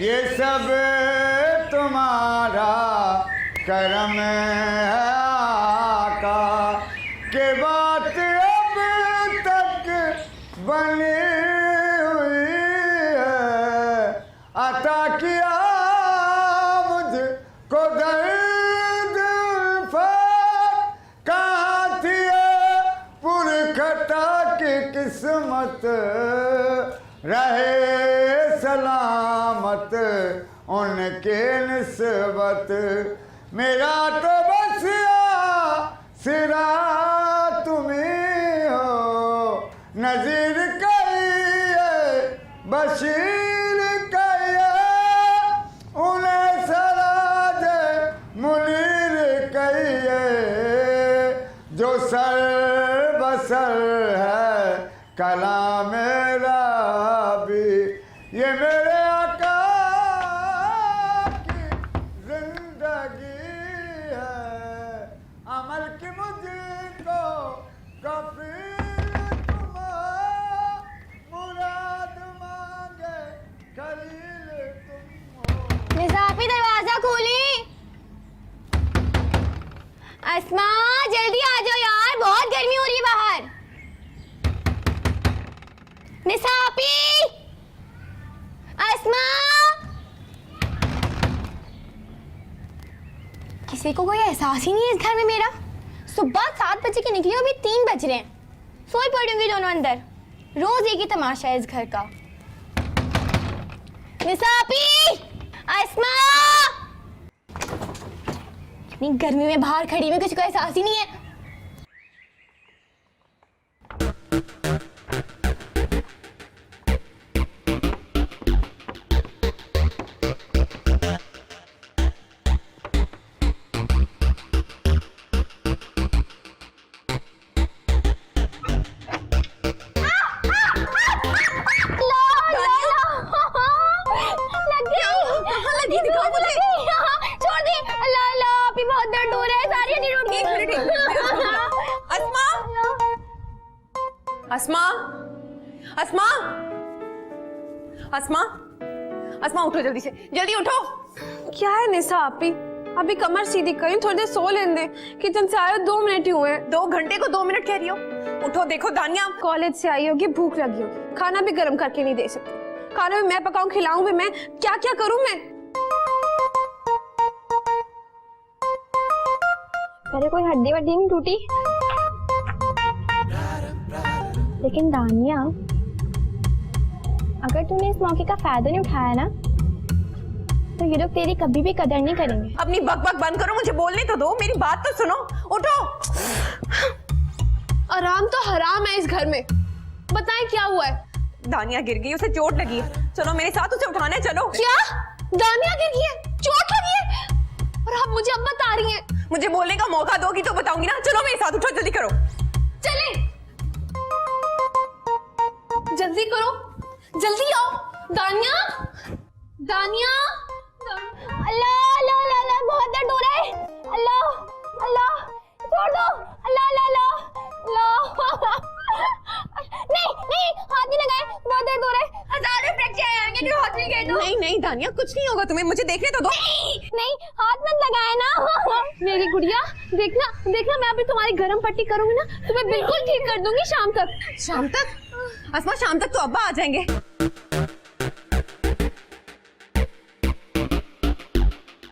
ये सब तुम्हारा करम है आका, के बात अब तक बनी हुई है। अता किया मुझको दर्द उल्फत, कहाँ थी पुरखता की किस्मत, रहे सलामत उनके निस्बत। मेरा तो बस सिरा तुम्ही हो, नज़ीर कहिए बशीर कहिए, उन्हें सराज मुनीर कहिए, जो सर बसर है कलाम मेरा भी। ये मेरे आका की जिंदगी है, अमल की मुझको कफील तुम, मुराद मांगे खलील तुम हो। निज़ाफी दरवाजा खोली। अस्मा जल्दी आ जाओ यार, बहुत गर्मी हो रही है बाहर। निज़ाफी, अस्मा, किसी को कोई एहसास ही नहीं है इस घर में मेरा। सुबह 7 बजे के निकली, अभी 3 बज रहे हैं। सोई पड़ूंगी दोनों अंदर। रोज एक ही तमाशा है इस घर का। निज़ाफी, अस्मा, इतनी गर्मी में बाहर खड़ी में किसी को एहसास ही नहीं है। अस्मा, अस्मा, अस्मा, अस्मा उठो जल्दी से, जल्दी उठो। क्या है निशा आपी, अभी कमर सीधी करी, थोड़ी देर सो लेने दे। किचन से आए 2 मिनट ही हुए हैं। 2 घंटे को 2 मिनट कह रही हो? उठो, देखो दानिया कॉलेज से आई होगी, भूख लगी होगी, खाना भी गर्म करके नहीं दे सकती। खाना भी मैं पकाऊं, खिलाऊं भी मैं, क्या क्या करूं मैं? पहले कोई हड्डी वड्डी नहीं टूटी, लेकिन दानिया अगर तूने इस मौके का फायदा नहीं उठाया ना, तो ये लोग तेरी कभी भी कदर नहीं करेंगे। अपनी बकबक बंद करो, मुझे बोलने तो दो, मेरी बात तो सुनो। उठो। आराम तो हराम है इस घर में। बताएं क्या हुआ है? दानिया गिर गई, उसे चोट लगी है। चलो मेरे साथ, उसे उठाने चलो। क्या? दानिया गिर गई है, चोट लगी है, और आप मुझे अब बता रही हैं? मुझे बोलने का मौका दोगी तो बताऊंगी ना। चलो मेरे साथ, उठो, जल्दी करो। चले, जल्दी करो, जल्दी आओ। दानिया, दानिया, अल्लाह अल्लाह अल्लाह अल्लाह, बहुत दर्द हो रहा है। अल्लाह अल्लाह, छोड़ दो। अल्लाह अल्लाह अल्लाह अल्लाह। नहीं नहीं, हाथ नहीं लगाए, बहुत दर्द हो रहा है। हजारों फ्रैक्चर आएंगे जो हाथ में गए तो। नहीं नहीं दानिया, कुछ नहीं होगा तुम्हें, मुझे देखने तो दो। नहीं नहीं, हाथ मत लगाए ना। मेरी गुड़िया, देखना देखना, मैं अभी तुम्हारी गर्म पट्टी करूंगी ना, तुम्हें बिल्कुल ठीक कर दूंगी शाम तक। शाम तक? अस्मा, शाम तक तो अब्बा आ जाएंगे।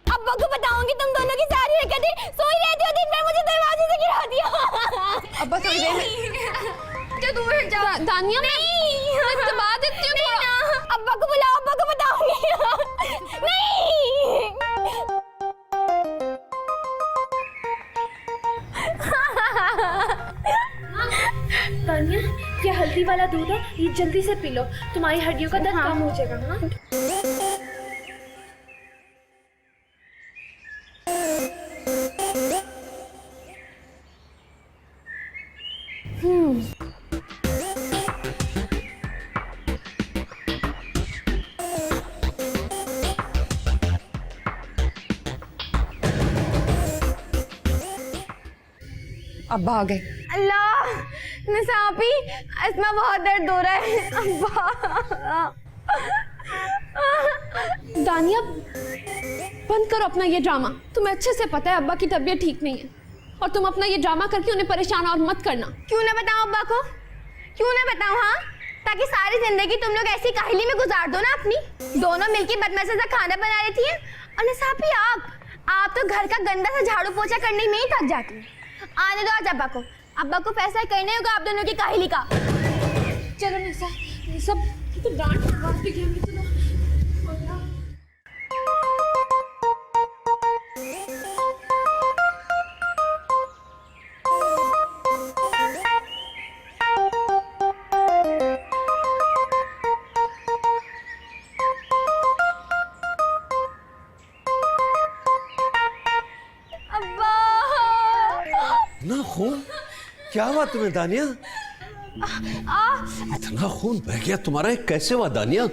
अब्बा को बताऊंगी तुम दोनों की सारी हरकतें। सोई रहती हो दिन भर, मुझे दरवाजे से गिरा दिया। अब्बा थोड़ी देर में। जो दूर जाओ। दानिया, मैं दबा देती हूँ थोड़ा। अब्बा को बुलाओ, अब्बा को बताऊंगी। नहीं। दानिया, ये हल्दी वाला दूध है, ये जल्दी से पी लो, तुम्हारी हड्डियों का दर्द कम हो जाएगा। हाँ? अब्बा आ गए। अल्लाह, निसापी, अस्मा बहुत दर्द हो रहा है। अब्बा दानिया बंद करो अपना ये ड्रामा। तुम्हें अच्छे से पता है अब्बा की तबीयत ठीक नहीं है, और तुम अपना ये ड्रामा करके उन्हें परेशान और मत करना। क्यों ना बताऊं अब्बा को, क्यों ना बताऊं? हाँ, ताकि सारी जिंदगी तुम लोग ऐसी काहली में गुजार दो ना अपनी। दोनों मिलके बदमजे सा खाना बना रही थी, और नसाफी आप तो घर का गंदा सा झाड़ू पोछा करने में ही थक जाती है। आने दो आज अब्बा को फैसला करने होगा आप दोनों की काहली का। चलो निशा, ये सब तो डांट पड़वाती है हमें। चलो इतना खून? क्या हुआ तुम्हें दानिया? इतना खून बह गया तुम्हारा, कैसे हुआ दानिया?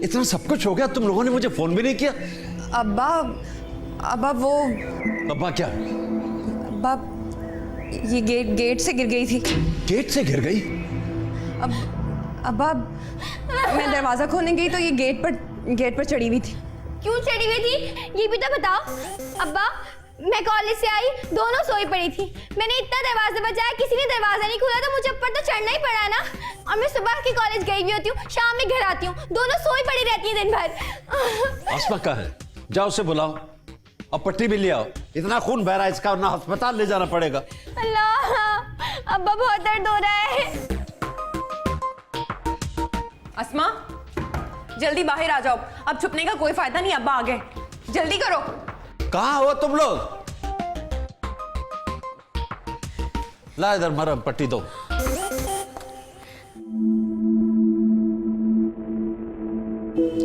इतना सब कुछ हो गया, तुम लोगों ने मुझे फोन भी नहीं किया। अब्बा वो अब्बा क्या? अब्बा ये गेट से गिर गई थी। गेट से गिर गई? अब्बा मैं दरवाजा खोलने गई तो ये गेट पर चढ़ी हुई थी। क्यों चढ़ी हुई थी ये भी तो बताओ। अब्बा मैं कॉलेज से आई, दोनों सोई पड़ी थी। मैंने इतना दरवाजा बजाया, किसी ने दरवाजा नहीं खोला, तो मुझे ऊपर तो चढ़ना ही पड़ा ना। और मैं सुबह के कॉलेज गई भी होती हूँ, शाम में घर आती हूँ, दोनों सोई पड़ी रहती है दिन भर। आसमा कहाँ है? जाओ उसे बुलाओ और पट्टी भी ले आओ। इतना खून बह रहा है इसका, वरना अस्पताल ले जाना पड़ेगा। अल्लाह, अब्बा बहुत दर्द हो रहा है। अस्मा जल्दी बाहर आ जाओ, अब छुपने का कोई फायदा नहीं, अब्बा आ गए, जल्दी करो। कहाँ हो तुम लोग? ला इधर मरहम पट्टी दो।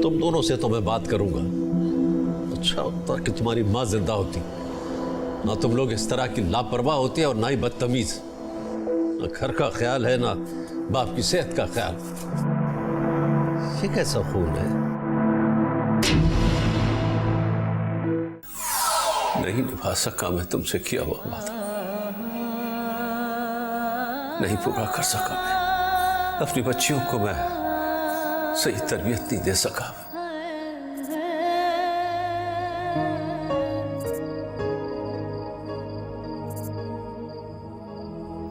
तुम दोनों से तो मैं बात करूंगा। अच्छा होता कि तुम्हारी माँ जिंदा होती, ना तुम लोग इस तरह की लापरवाह होती है और ना ही बदतमीज। ना घर का ख्याल है ना बाप की सेहत का ख्याल। ये कैसा खून है? नहीं निभा सका मैं तुमसे किया हुआ वादा, नहीं पूरा कर सका मैं अपनी बच्चियों को, मैं सही तरबियत नहीं दे सका।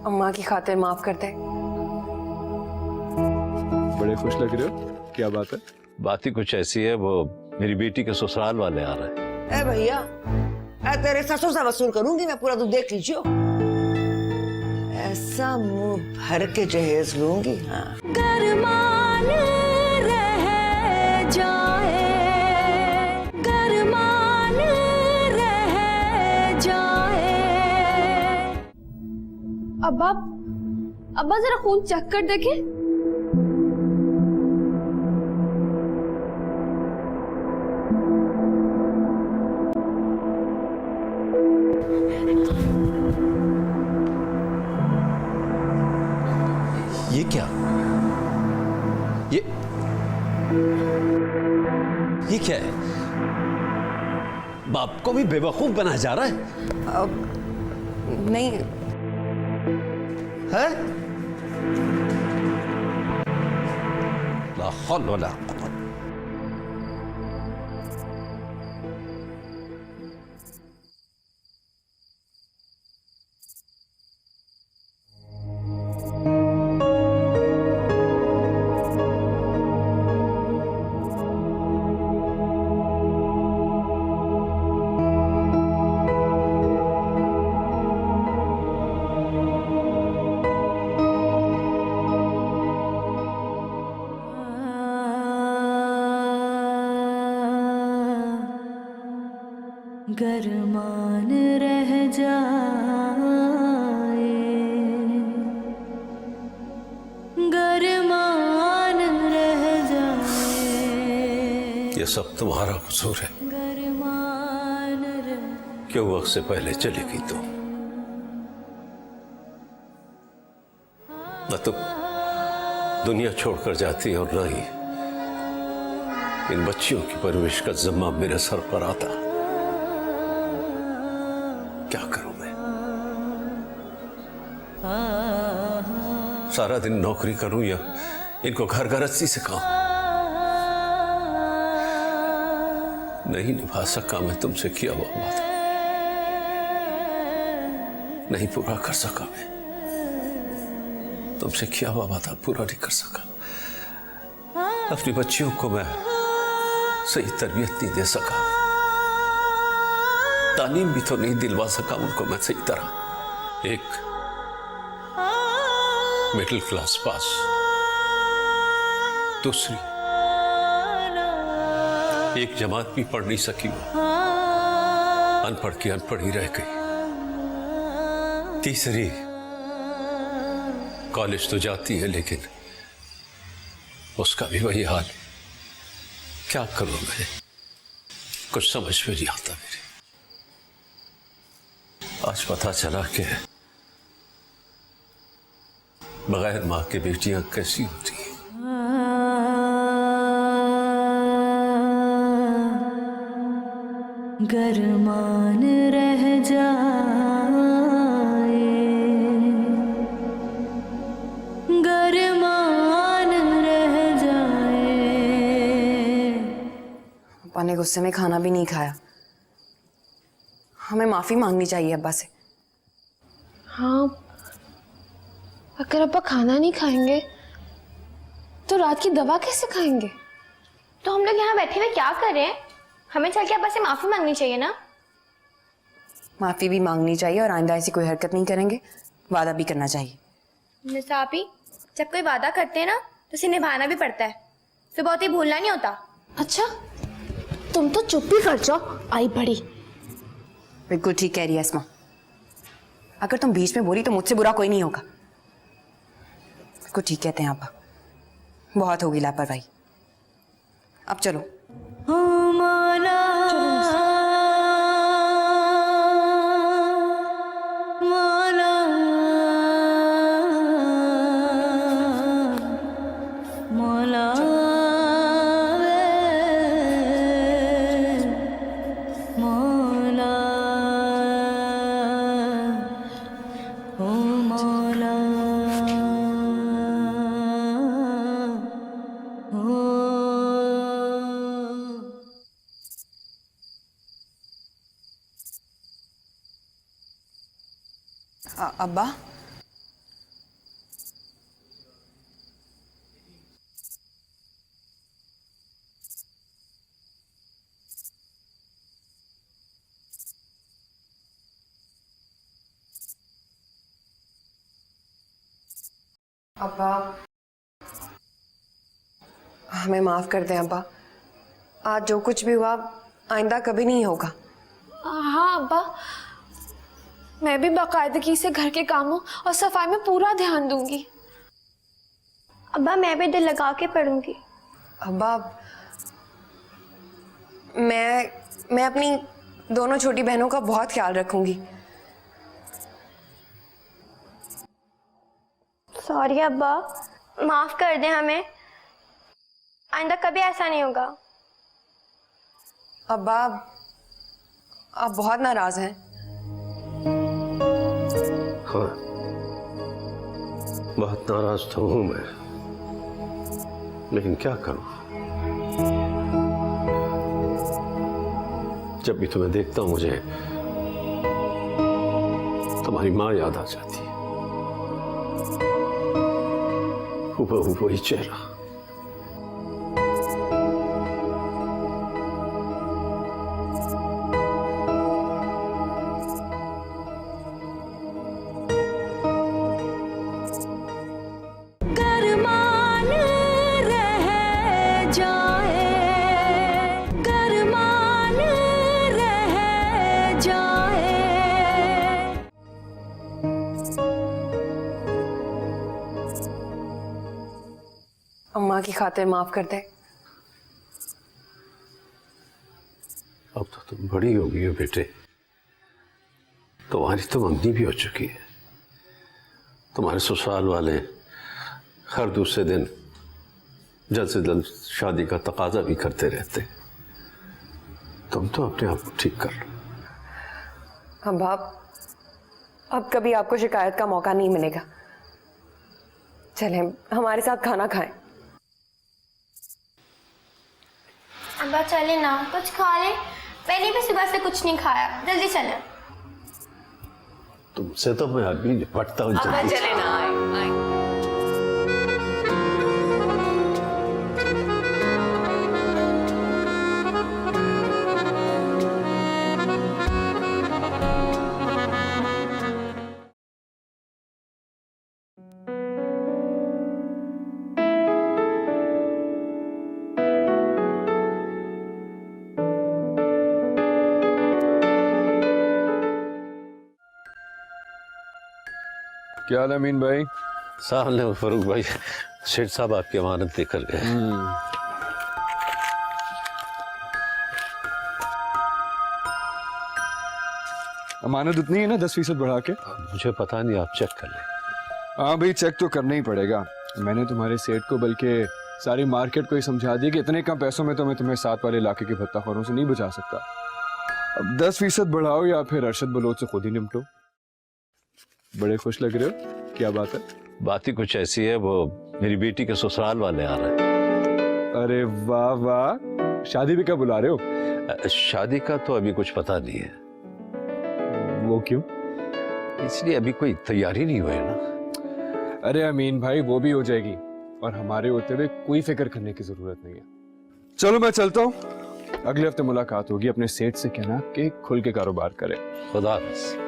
अम्मा की खातिर माफ कर दे। बड़े खुश लग रहे हो, क्या बात है? बात ही कुछ ऐसी है, वो मेरी बेटी के ससुराल वाले आ रहे हैं। ए भैया, तेरे ससुर से वसूल करूंगी मैं पूरा, तो देख लीजिए। ऐसा मुंह भर के जहेज लूंगी। हाँ गरमान रह जाए, गरमान रह जाए। अब्बा जरा खून चेक कर देखे। ये क्या? ये क्या है? बाप को भी बेवकूफ बनाया जा रहा है। नहीं है? ला हौल वला कुव्वत। गरमान रह जाए, गरमान रह जाए। ये सब तुम्हारा कसूर है। गरमान रह क्यों वक्त से पहले चली गई तो? न तुम दुनिया छोड़कर जाती और न ही इन बच्चियों की परवरिश का जिम्मा मेरे सर पर आता। क्या करूं मैं? सारा दिन नौकरी करूं या इनको घर गृहस्थी सिखाऊं? नहीं निभा सका मैं तुमसे किया हुआ वादा, नहीं पूरा कर सका मैं तुमसे किया हुआ वादा, पूरा नहीं कर सका। अपनी बच्चियों को मैं सही तरबियत नहीं दे सका, तालीम भी तो नहीं दिलवा सका उनको मैं सही तरह। एक मिडिल क्लास पास, दूसरी एक जमात भी पढ़ नहीं सकी, अनपढ़ की अनपढ़ ही रह गई। तीसरी कॉलेज तो जाती है लेकिन उसका भी वही हाल है। क्या करूं मैं, कुछ समझ में नहीं आता मेरे। आज पता चला कि बगैर मां के बेटियां कैसी होती हैं। गरमान रह जाए, गरमान रह जाए। पापा ने गुस्से में खाना भी नहीं खाया। हमें माफी मांगनी चाहिए अब्बा से। हाँ, अगर अब्बा खाना नहीं खाएंगे तो रात की दवा कैसे खाएंगे? तो हम लोग यहाँ बैठे हुए क्या कर रहे हैं? हमें चल के अब्बा से माफी मांगनी चाहिए ना। माफी भी मांगनी चाहिए और आइंदा ऐसी कोई हरकत नहीं करेंगे, वादा भी करना चाहिए। मिस आपी, जब कोई वादा करते हैं ना तो उसे निभाना भी पड़ता है, फिर बहुत ही भूलना नहीं होता। अच्छा, तुम तो चुप ही कर जाओ, आई बड़ी। बिल्कुल ठीक कह रही है अस्मा। अगर तुम बीच में बोली तो मुझसे बुरा कोई नहीं होगा। बिल्कुल ठीक कहते हैं आप, बहुत होगी लापरवाही। अब चलो। ओ मौला मौला मौला मौला ओ मौला ओ अब्बा, अब्बा हमें माफ कर दें अब्बा। आज जो कुछ भी हुआ आइंदा कभी नहीं होगा। हाँ अब्बा, मैं भी बाकायदगी से घर के कामों और सफाई में पूरा ध्यान दूंगी। अब्बा मैं भी दिल लगा के पढ़ूंगी। अब्बा मैं अपनी दोनों छोटी बहनों का बहुत ख्याल रखूंगी। सॉरी अब्बा, माफ कर दें हमें, आइंदा कभी ऐसा नहीं होगा। अब्बा आप बहुत नाराज हैं। हाँ, बहुत नाराज तो हूं मैं, लेकिन क्या करूं। जब भी तुम्हें देखता हूं मुझे तुम्हारी मां याद आ जाती है। हूबहू वही चेहरा। गरमान रह जाए, गरमान रह जाए। अम्मा की खातिर माफ कर दे। अब तो तुम बड़ी हो गई हो बेटे, तुम्हारी तो मंगनी भी हो चुकी है। तुम्हारे ससुराल वाले हर दूसरे दिन जल्द से जल्द शादी का तकाजा भी करते रहते। तुम तो अपने आप को ठीक कर लो। अब्बा अब कभी आपको शिकायत का मौका नहीं मिलेगा। चलें हमारे साथ खाना खाएं। अब्बा चले ना, कुछ खा ले। मैंने भी सुबह से कुछ नहीं खाया, जल्दी चले। तुमसे तो मैं अभी निपटता हूँ। अब्बा चले ना, आए। क्या हाल है अमीन भाई? साहब फरूक भाई, शेठ साहब आपकी अमानत देकर गए। अमानत उतनी है ना 10% बढ़ा के? मुझे पता नहीं, आप चेक कर लें। हाँ भाई, चेक तो करना ही पड़ेगा। मैंने तुम्हारे सेठ को बल्कि सारी मार्केट को ही समझा दिया कि इतने कम पैसों में तो मैं तुम्हें साथ वाले इलाके के भत्ताखोरों से नहीं बचा सकता। अब 10% बढ़ाओ या फिर अरशद बलोच से खुद ही निपटो। बड़े खुश लग रहे हो, क्या बात है? बात ही कुछ ऐसी है, वो मेरी बेटी के ससुराल वाले आ रहे हैं। अरे वाह वाह, शादी भी क्या बुला रहे हो? शादी का तो अभी कुछ पता नहीं है। वो क्यों? इसलिए अभी कोई तैयारी नहीं हुई ना। अरे अमीन भाई, वो भी हो जाएगी और हमारे होते हुए कोई फिक्र करने की जरूरत नहीं है। चलो मैं चलता हूँ, अगले हफ्ते मुलाकात होगी। अपने सेठ से कहना कि खुल के कारोबार करे। खुदा हाफिज़।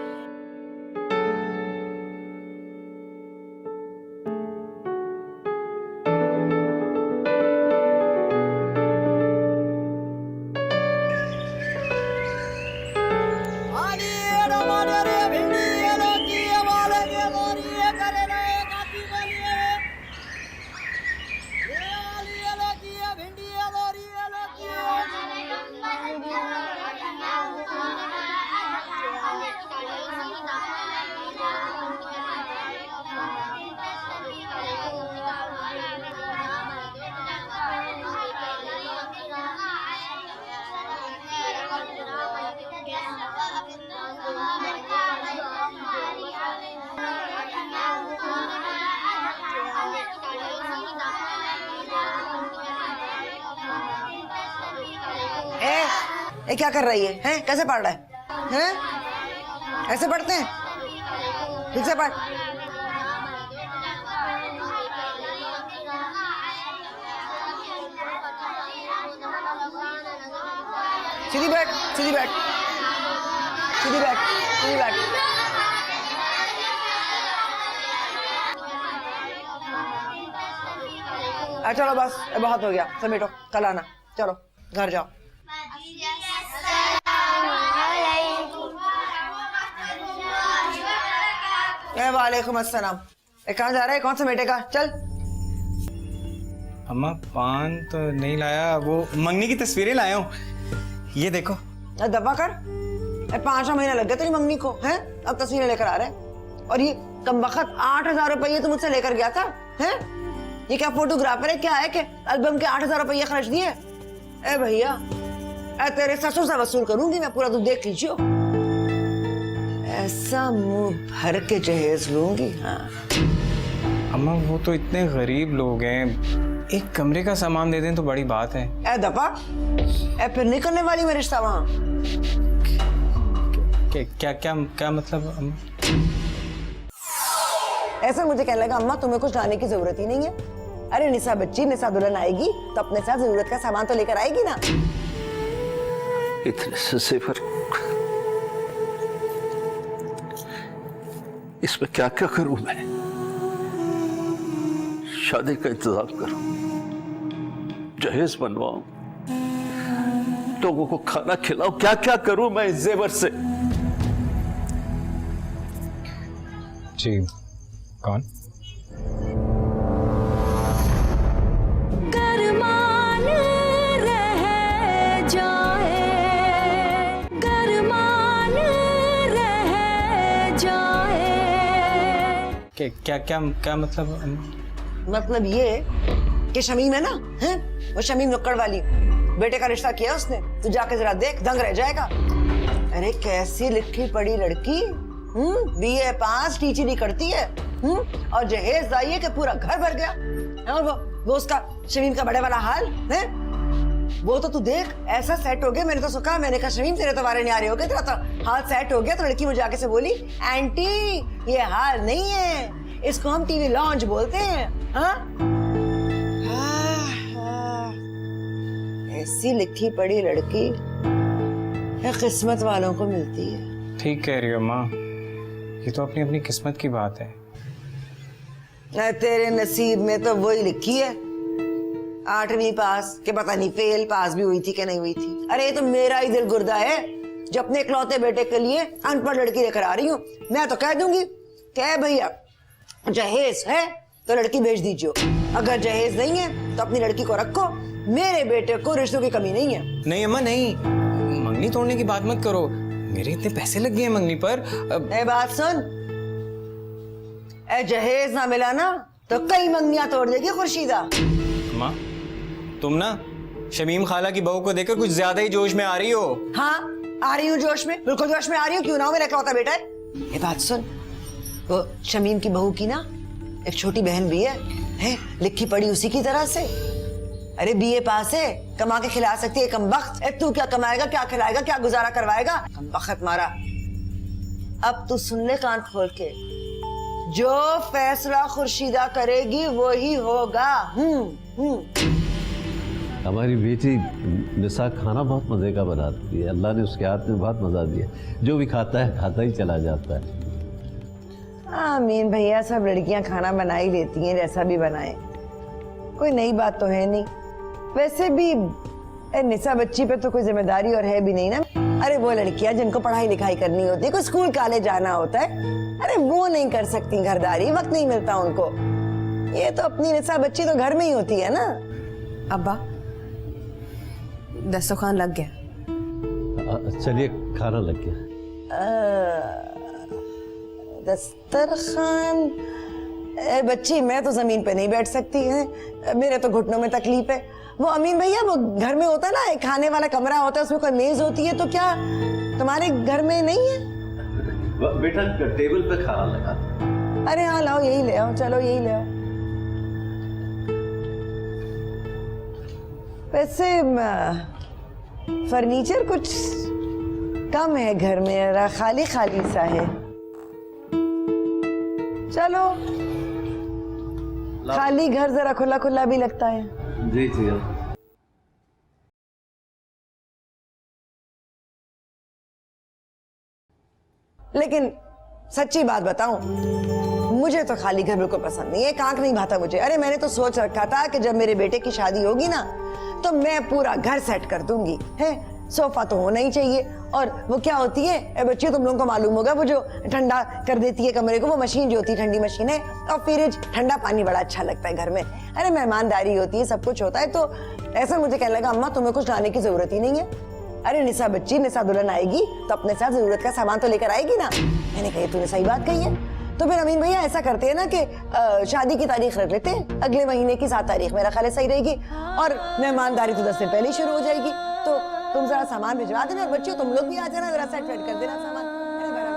ये क्या कर रही है? हैं? कैसे पढ़ रहा है? हैं? ऐसे पढ़ते हैं? ठीक से पढ़। सीधी बैठ, सीधी बैठ, सीधी बैठ, सीधी बैठ। चलो बस, बहुत हो गया, समेटो, कल आना। चलो घर जाओ। वालेकुम अस्सलाम। कहाँ जा रहा है? कौन सा बेटेगा? चल। अम्मा पान तो नहीं लाया, वो मंगनी की तस्वीरें लाया हूँ, ये देखो। दफा कर, 5 महीने लग गए तेरी मंगनी को, हैं? अब तस्वीरें लेकर आ रहे हैं। और ये कमबख्त 8,000 रुपये तो मुझसे लेकर गया था, हैं? ये क्या फोटोग्राफर है क्या है कि एल्बम के 8,000 रुपये खर्च दिए? ए भैया, तेरे ससुर से वसूल करूंगी मैं पूरा, तू देख लीजिए। ऐसा मुंह भर के जहेज लूंगी। हाँ अम्मा, वो तो इतने गरीब लोग हैं, एक कमरे का सामान दे दें तो बड़ी बात है। ए दफा, ए फिर नहीं करने वाली मैं रिश्ता वहाँ। क्या क्या क्या मतलब अम्मा? ऐसा मुझे कहने लगा अम्मा तुम्हें कुछ लाने की जरूरत ही नहीं है। अरे निशा बच्ची, निशा दुल्हन आएगी तो अपने साथ जरूरत का सामान तो लेकर आएगी ना। इतने से सिफर, इसमें क्या क्या करूं मैं? शादी का इंतजाम करूं, जहेज बनवाऊं, लोगों को खाना खिलाऊं, क्या क्या करूं मैं इस जेवर से? जी कौन? गरमान रह जाए, गरमान रह जाए। क्या क्या क्या मतलब अम्मा? मतलब ये कि शमीम है ना, हैं? वो शमीम नुक्कड़ वाली बेटे का रिश्ता किया उसने, तू जाके जरा देख, दंग रह जाएगा। अरे कैसी लिखी पड़ी लड़की, BA पास, टीचरी करती है, और जहेज आई है कि पूरा घर भर गया। और वो उसका शमीम का बड़े वाला हाल है। वो तो तू देख ऐसा सेट हो गया। मैंने तो कहा, मैंने कहा शमीम तेरे तो वारे नहीं आ रहे हो गए, तेरा तो हाल सेट हो गया। तो लड़की मुझे आके से बोली, आंटी ये हाल नहीं है, इसको हम टीवी लॉन्च बोलते हैं। हाँ ऐसी लिखी पड़ी लड़की ये किस्मत वालों को मिलती है। ठीक कह रही हो माँ, ये तो अपनी अपनी किस्मत की बात है। तेरे नसीब में तो वही लिखी है 8वीं पास के, पता नहीं फेल पास भी हुई थी कि नहीं हुई थी। अरे ये तो मेरा ही दिल गुर्दा है जो अपने इकलौते बेटे के लिए अनपढ़ लड़की लेकर आ रही हूँ। मैं तो कह दूंगी क्या भैया जहेज है तो लड़की भेज दीजिए, अगर जहेज नहीं है तो अपनी लड़की को रखो। मेरे बेटे को रिश्तों की कमी नहीं है। नहीं अम्मा नहीं, मंगनी तोड़ने की बात मत करो, मेरे इतने पैसे लग गए हैं मंगनी पर। ए बात सुन, ए जहेज ना मिला ना तो कई मंगनियां तोड़ देगी खुर्शीदा। माँ तुम ना शमीम खाला की बहू को देखकर कुछ ज्यादा ही जोश में आ रही हो। हाँ आ रही हूँ जोश में, बिल्कुल जोश में आ रही हूँ। क्यों ना हो, मेरा इकलौता बेटा है। ये बात सुन, वो शमीम की बहू की ना एक छोटी बहन भी है लिखी पड़ी उसी की तरह से। अरे बीए पास है, कमा के खिला सकती है कमबख्त। तू क्या कमाएगा, क्या खिलाएगा, क्या गुजारा करवाएगा, कमबख्त मारा। अब तू सुन ले कान खोल के, जो फैसला खुर्शीदा करेगी वो ही होगा। हमारी बेटी निसा खाना बहुत मज़े का बनाती है, अल्लाह ने उसके हाथ में बहुत मज़ा दिया, जो भी खाता है खाता ही चला जाता है। आमीन भैया, सब लड़कियां खाना बना ही लेती हैं जैसा भी बनाए, कोई नई बात तो है नहीं। वैसे भी निसा बच्ची पे तो कोई जिम्मेदारी और है भी नहीं ना। अरे वो लड़कियां जिनको पढ़ाई लिखाई करनी होती है, कोई स्कूल कॉलेज जाना होता है, अरे वो नहीं कर सकती घरदारी, वक्त नहीं मिलता उनको। ये तो अपनी निसा बच्ची तो घर में ही होती है ना। अब्बा दस्तरखान लग गया। चलिए खाना लग गया। दस्तरखान बच्ची मैं तो जमीन पे नहीं बैठ सकती है, मेरे तो घुटनों में तकलीफ है। वो अमीन भैया वो घर में होता है ना, एक खाने वाला कमरा होता है, उसमें कोई मेज होती है, तो क्या तुम्हारे घर में नहीं है? बेटा टेबल पे खाना लगा। अरे हाँ लाओ, यही ले आओ, चलो यही ले आओ। वैसे फर्नीचर कुछ कम है घर में, खाली खाली सा है। चलो खाली घर जरा खुला खुला भी लगता है। जी जी। लेकिन सच्ची बात बताऊं, मुझे तो खाली घर बिल्कुल पसंद नहीं है, कांक नहीं भाता मुझे। अरे मैंने तो सोच रखा था कि जब मेरे बेटे की शादी होगी ना तो मैं पूरा घर सेट कर दूंगी। है सोफा तो होना ही चाहिए। और वो क्या होती है बच्चियों, तुम लोगों को मालूम होगा, वो जो ठंडा कर देती है कमरे को, वो मशीन जो होती है ठंडी मशीन है। और फ्रिज, ठंडा पानी बड़ा अच्छा लगता है घर में। अरे मेहमानदारी होती है, सब कुछ होता है। तो ऐसा मुझे कहने लगा, अम्मा तुम्हें कुछ लाने की जरूरत ही नहीं है। अरे निशा बच्ची, निशा दुल्हन आएगी तो अपने साथ जरूरत का सामान तो लेकर आएगी ना। मैंने कहा तूने सही बात कही है। तो फिर अमीन भैया ऐसा करते हैं ना कि शादी की तारीख रख लेते हैं, अगले महीने की 7 तारीख मेरा ख्याल सही रहेगी। और मेहमानदारी तो 10 दिन पहले ही शुरू हो जाएगी। तो तुम जरा सामान भिजवा देना, और बच्चियों तुम लोग भी आ जाना, जरा सेट वेट कर देना सामान। अरे बड़ा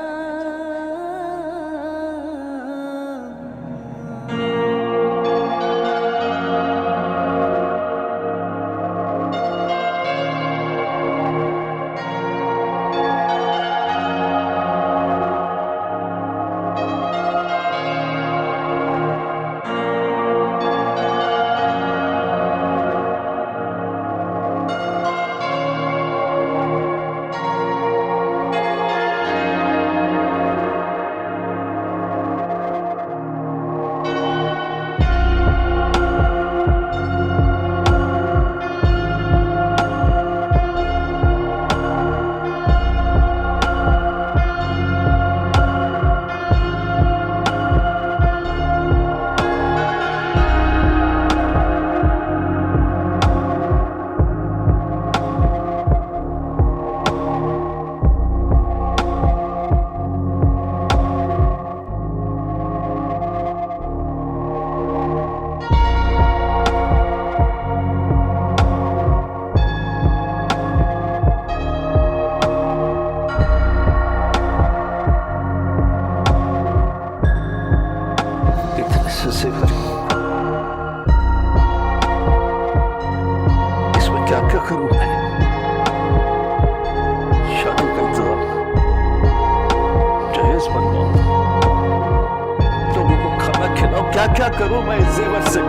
करूं मैं इस जेवर से?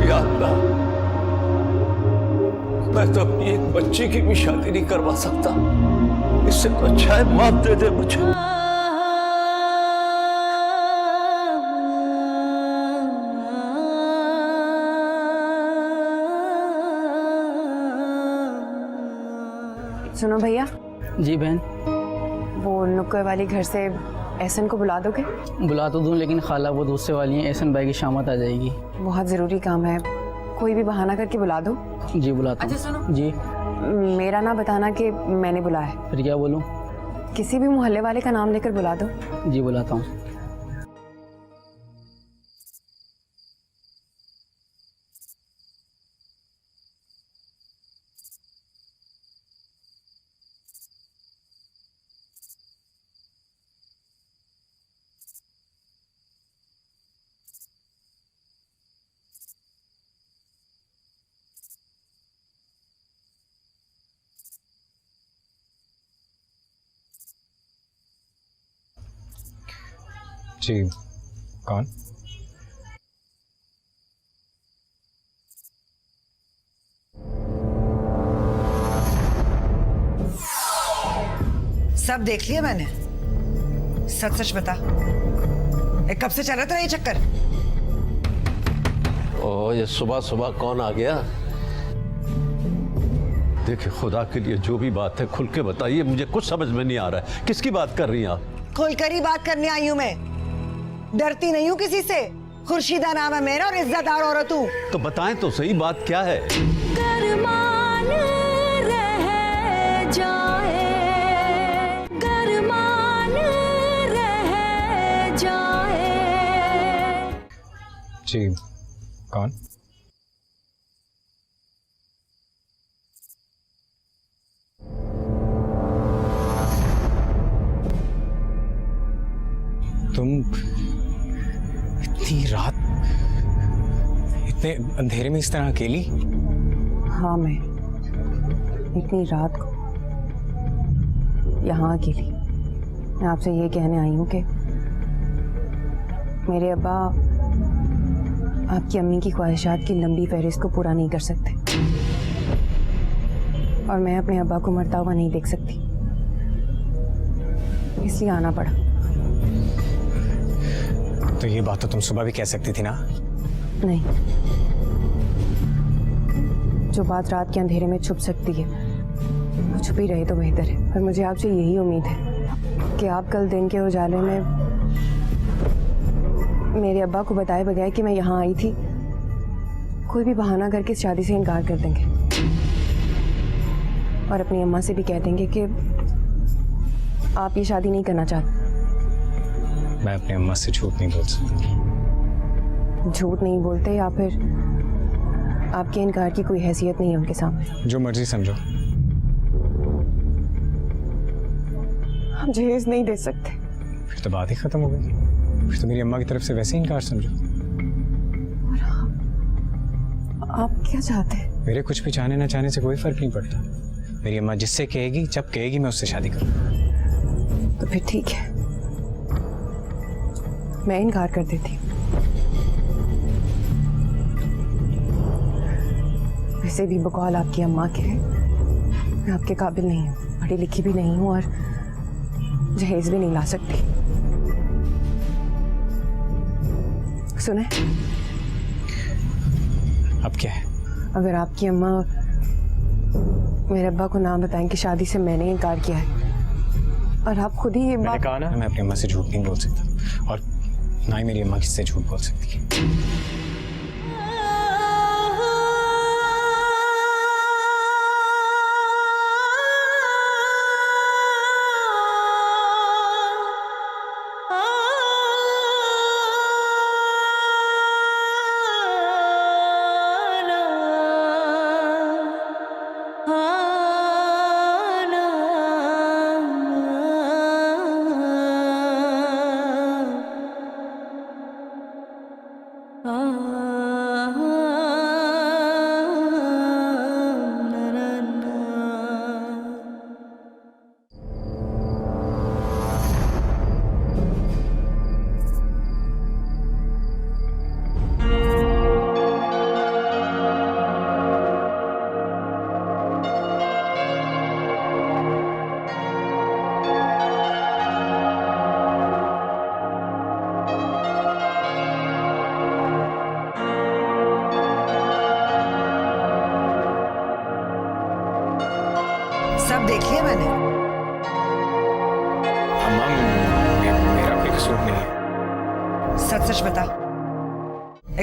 या अल्लाह, मैं तो अपनी एक बच्ची की भी शादी नहीं करवा सकता। इससे तो अच्छा है मौत दे दे मुझे। सुनो भैया, जी बहन। वो नुक्कड़ वाली घर से एहसन को बुला दोगे? बुला तो दूं, लेकिन खाला वो दूसरे वाली हैं, एहसन भाई की शामत आ जाएगी। बहुत ज़रूरी काम है, कोई भी बहाना करके बुला दो। जी बुलाता हूँ। अच्छा सुनो, जी। मेरा ना बताना कि मैंने बुलाया है। फिर क्या बोलूँ? किसी भी मोहल्ले वाले का नाम लेकर बुला दो। जी बुलाता हूँ। जी कौन? सब देख लिया मैंने। सच सच बता, कब से चल रहा था ये चक्कर? ओ, ये सुबह सुबह कौन आ गया? देखिए, खुदा के लिए जो भी बात है खुल के बताइए, मुझे कुछ समझ में नहीं आ रहा है। किसकी बात कर रही हैं आप? खुलकर ही बात करने आई हूं मैं, डरती नहीं हूं किसी से। खुर्शीदा नाम है मेरा और इज्जतदार औरत हूं। तो बताएं तो सही, बात क्या है? गरमान रह जाए, गरमान रह जाए। जी कौन? तुम इतनी रात, इतने अंधेरे में इस तरह अकेली? हाँ, मैं इतनी रात को यहाँ अकेली। मैं आपसे ये कहने आई हूँ कि मेरे अब्बा आपकी अम्मी की ख्वाहिशात की लंबी फहरिस्त को पूरा नहीं कर सकते, और मैं अपने अब्बा को मरता हुआ नहीं देख सकती, इसलिए आना पड़ा। तो ये बात तो तुम सुबह भी कह सकती थी ना? नहीं, जो बात रात के अंधेरे में छुप सकती है वो छुपी रहे तो बेहतर है। और मुझे आपसे यही उम्मीद है कि आप कल दिन के उजाले में मेरे अब्बा को बताए बगैर कि मैं यहाँ आई थी, कोई भी बहाना करके इस शादी से इनकार कर देंगे, और अपनी अम्मा से भी कह देंगे कि आप ये शादी नहीं करना चाहते। मैं अपनी अम्मा से झूठ नहीं बोल सकती। झूठ नहीं बोलते, या फिर आपके इनकार की कोई हैसियत नहीं है उनके सामने? जो मर्जी समझो। हम जहेज नहीं दे सकते। फिर तो बात ही खत्म हो गई। फिर तो मेरी अम्मा की तरफ से वैसे ही इनकार समझो। और आप क्या चाहते हैं? मेरे कुछ भी चाहने ना चाहने से कोई फर्क नहीं पड़ता। मेरी अम्मा जिससे कहेगी, जब कहेगी, मैं उससे शादी करूंगा। तो फिर ठीक है, मैं इनकार कर देती हूँ। वैसे भी बकौल आपकी अम्मा के मैं आपके काबिल नहीं हूँ, पढ़ी लिखी भी नहीं हूँ, और जहेज भी नहीं ला सकती। सुने, अब क्या है? अगर आपकी अम्मा मेरे अब्बा को ना बताएं कि शादी से मैंने इनकार किया है, और आप खुद ही ये मैंने कहा ना, मैं अपनी अम्मा से झूठ नहीं बोल सकता, और ना ही मेरी अम्मा किससे झूठ बोल सकती है। सब देख लिया मैंने। अम्मा मेरा कोई कसूर नहीं है। सच सच बता,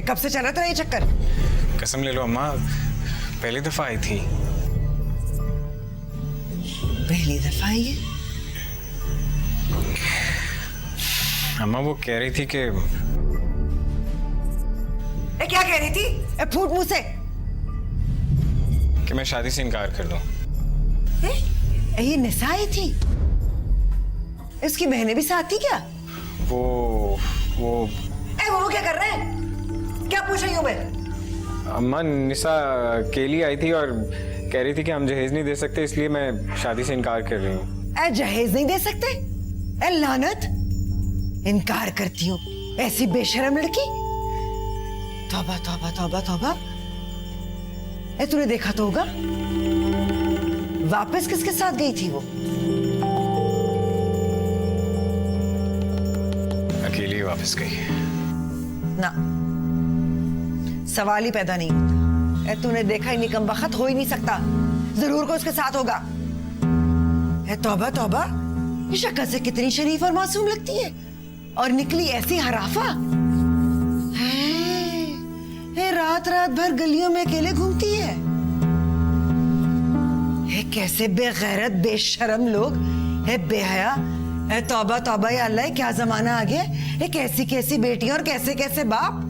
कब से चल रहा था ये चक्कर? कसम ले लो अम्मा, पहली दफा आई थी। पहली दफा आई है? अम्मा वो कह रही थी कि क्या कह रही थी? फूट मुंह से। मैं शादी से इनकार कर दूं। ये निशा आई थी? इसकी बहनें भी साथ थी क्या? वो वो क्या कर रहे हैं? क्या पूछ रही हूँ मैं? अम्मा निशा अकेली आई थी और कह रही थी कि हम जहेज नहीं दे सकते, इसलिए मैं शादी से इनकार कर रही हूँ। जहेज नहीं दे सकते? लानत, इनकार करती हूँ, ऐसी बेशरम लड़की। तौबा तौबा तौबा तौबा। तूने देखा तो होगा, वापस किसके साथ गई थी वो? अकेली वापस गई। ना, सवाल ही पैदा नहीं होता। तूने देखा ही नहीं, कम वक्त हो ही नहीं सकता, जरूर को उसके साथ होगा। तौबा तौबा, ये शक्ल से कितनी शरीफ और मासूम लगती है, और निकली ऐसी हराफा। रात रात भर गलियों में अकेले घूमती है। कैसे बेगैरत बेशरम लोग है, बेहया। तौबा तौबा या अल्लाह, क्या जमाना आ गया। कैसी कैसी बेटियां और कैसे कैसे बाप।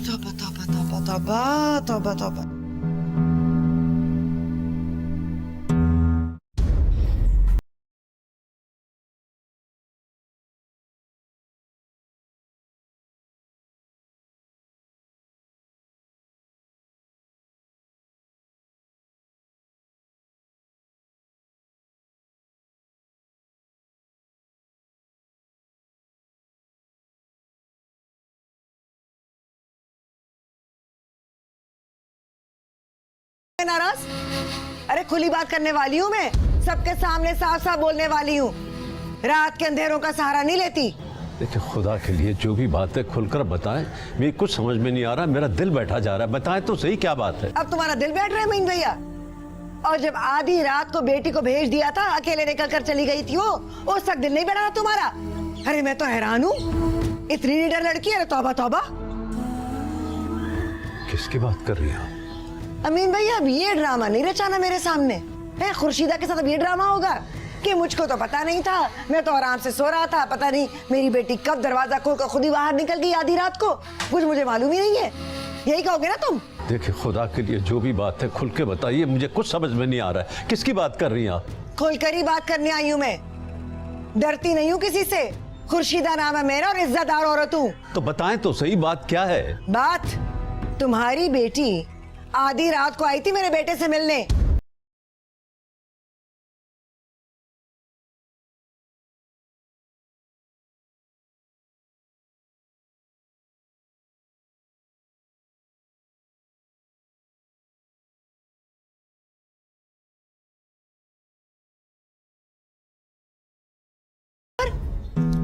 तौबा तौबा तौबा तौबा तौबा तौबा। नाराज? अरे खुली बात करने वाली हूँ मैं, सबके सामने साफ साफ बोलने वाली हूँ। रात के अंधेरों का सहारा नहीं लेती। देखिए खुदा के लिए जो भी बात है खुलकर बताएं, मेरी कुछ समझ में नहीं आ रहा, मेरा दिल बैठा जा रहा है। बताएं तो सही क्या बात है। अब तुम्हारा दिल बैठ रहा है मीन भैया? और जब आधी रात को बेटी को भेज दिया था, अकेले निकल कर चली गई थी वो, उस तक दिल नहीं बैठा था तुम्हारा? अरे मैं तो हैरान हूँ, इतनी निडर लड़की। अरे तौबा तौबा। किसकी बात कर रही हैं? अमीन भैया अब ये ड्रामा नहीं रचाना मेरे सामने है। खुर्शीदा के साथ अब ये ड्रामा होगा कि मुझको तो पता नहीं था, मैं तो आराम से सो रहा था, पता नहीं मेरी बेटी कब दरवाजा खोलकर खुद ही बाहर निकल गई आधी रात को, कुछ मुझे मालूम ही नहीं है। यही कहोगे ना तुम? देखिए खुदा के लिए जो भी बात है खुल के बताइए, मुझे कुछ समझ में नहीं आ रहा है। किसकी बात कर रही हैं आप? खुलकर ही बात करने आई हूँ मैं, डरती नहीं हूँ किसी से। खुर्शीदा नाम है मेरा और इज्जतदार औरत हूँ। तो बताएं तो सही बात क्या है? बात, तुम्हारी बेटी आधी रात को आई थी मेरे बेटे से मिलने।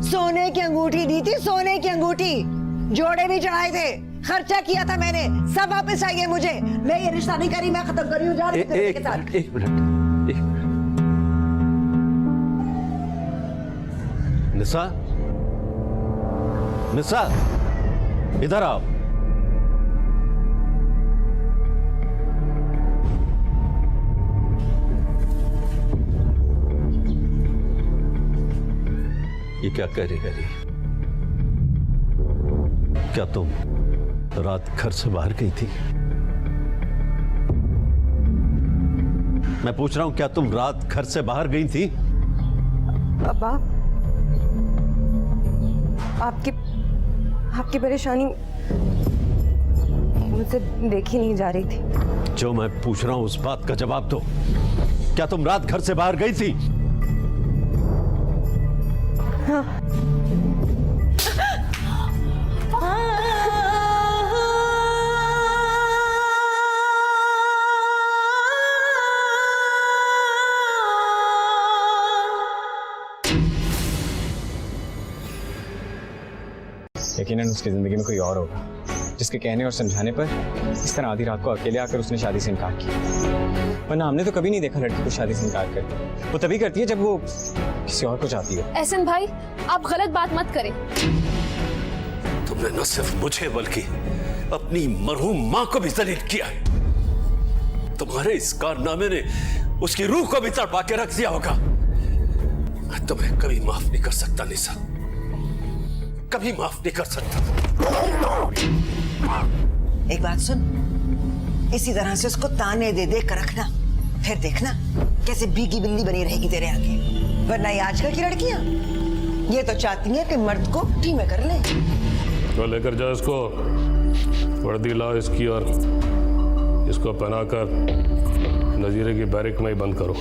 सोने की अंगूठी दी थी, सोने की अंगूठी, जोड़े भी चढ़ाए थे, खर्चा किया था मैंने, सब वापस चाहिए मुझे। मैं ये रिश्ता नहीं करी, मैं खत्म करी हूँ। जा रही हूँ के साथ। एक मिनट। निशा, निशा इधर आओ। ये क्या कह रही है? क्या तुम रात घर से बाहर गई थी? मैं पूछ रहा हूं, क्या तुम रात घर से बाहर गई थी? अब आपकी परेशानी मुझसे देखी नहीं जा रही थी। जो मैं पूछ रहा हूं उस बात का जवाब दो। क्या तुम रात घर से बाहर गई थी? हाँ। यकीनन उसकी जिंदगी में कोई और होगा। जिसके कहने और समझाने पर इस तरह आधी रात को अकेले आकर उसने शादी से इनकार किया। वरना हमने तो कभी नहीं देखा लड़की को शादी से इनकार करती। वो तभी करती है जब वो किसी और को चाहती हो। एहसन भाई, आप गलत बात मत करें। तुमने न सिर्फ मुझे बल्कि अपनी मरहूम मां को भी जलील किया है। तुम्हारे इस कारनामे ने उसकी रूह को भी तड़पा के रख दिया होगा। मैं तुम्हें कभी माफ नहीं कर सकता निसा, कभी माफ नहीं कर सकता। एक बात सुन, इसी तरह से उसको ताने दे दे कर रखना, फिर देखना कैसे भीगी बिल्ली बनी रहेगी तेरे आगे। वरना ये आजकल की लड़कियां ये तो चाहती हैं कि मर्द को धीमे कर ले। तो लेकर जाओ इसको, वर्दी लाओ इसकी और इसको पहनाकर नजीरे की बैरक में ही बंद करो।